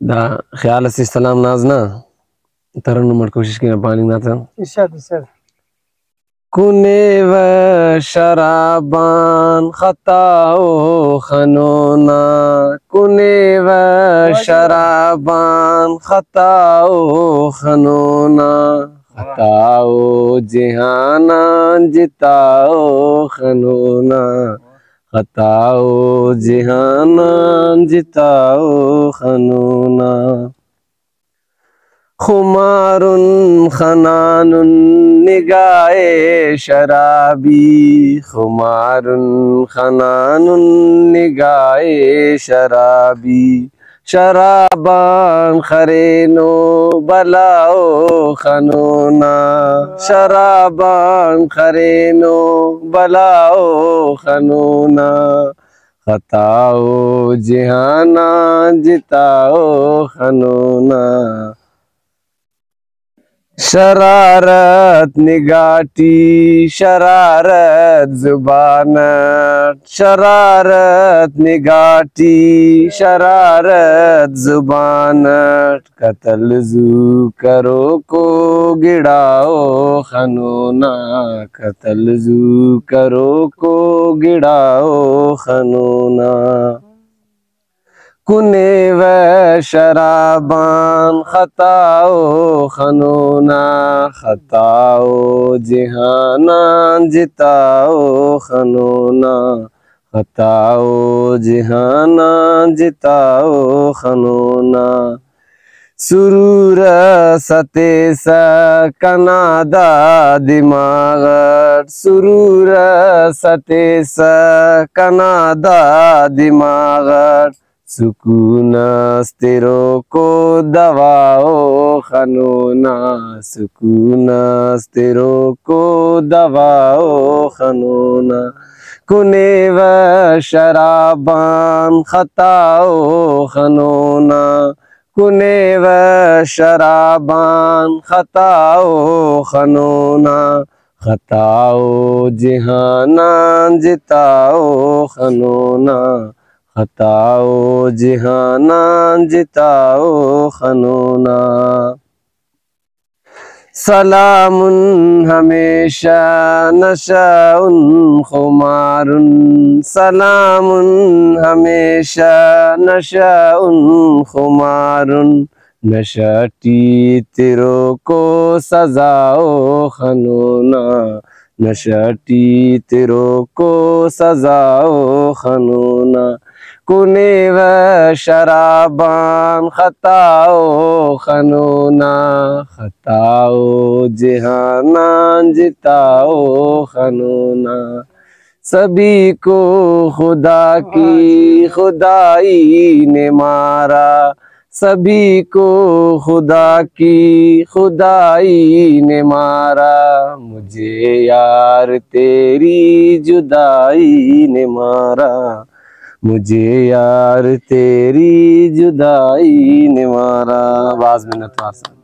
دا خیال سے سلام نازنا ترنم مر کوشش کی پانی نہ تھا ارشاد کنے و شرابان خطا و خنونا کنے و شرابان خطا و خنونا خطا و جہانا جتا و خنونا خطا و جہانا جتا و خنونا خمار خنان نگاہ شرابی خمار خنان نگاہ شرابی شرابان خرینو بلاؤ خنونا شرابان خرینو بلاؤ خنونا خطاؤ جہانا جتاؤ خنونا شرارت نگاٹی شرارت زبانت شرارت نگاٹی شرارت زبانت قتل زو کرو کو گڑاؤ خنونا قتل زو کرو کو گڑاؤ خنونا کنے و شرابان خطاؤ خنونا خطاؤ جہانا جتاؤ خنونا خطاؤ جہانا جتاؤ خنونا سرور ستے سکنادا دماغت سرور ستے سکنادا دماغت سکون استرو کو دواؤ خنونا سکون استرو کو دواؤ خنونا کنے و شرابان خطاؤ خنونا کنے و شرابان خطاؤ خنونا خطاؤ جہانا جتاؤ خنونا خطاؤ جہانا جتاؤ خنونا سلام ہمیشہ نشہ خمار سلام ہمیشہ نشہ خمار نشاٹی تیرو کو سزاؤ خنونا نشاٹی تیرو کو سزاؤ خنونا کنے و شرابان خطاؤ خنونا خطاؤ جہانا جتاؤ خنونا سبھی کو خدا کی خدائی نے مارا سبھی کو خدا کی خدائی نے مارا مجھے یار تیری جدائی نے مارا مجھے یار تیری جدائی نے مارا. بعض منت واسطہ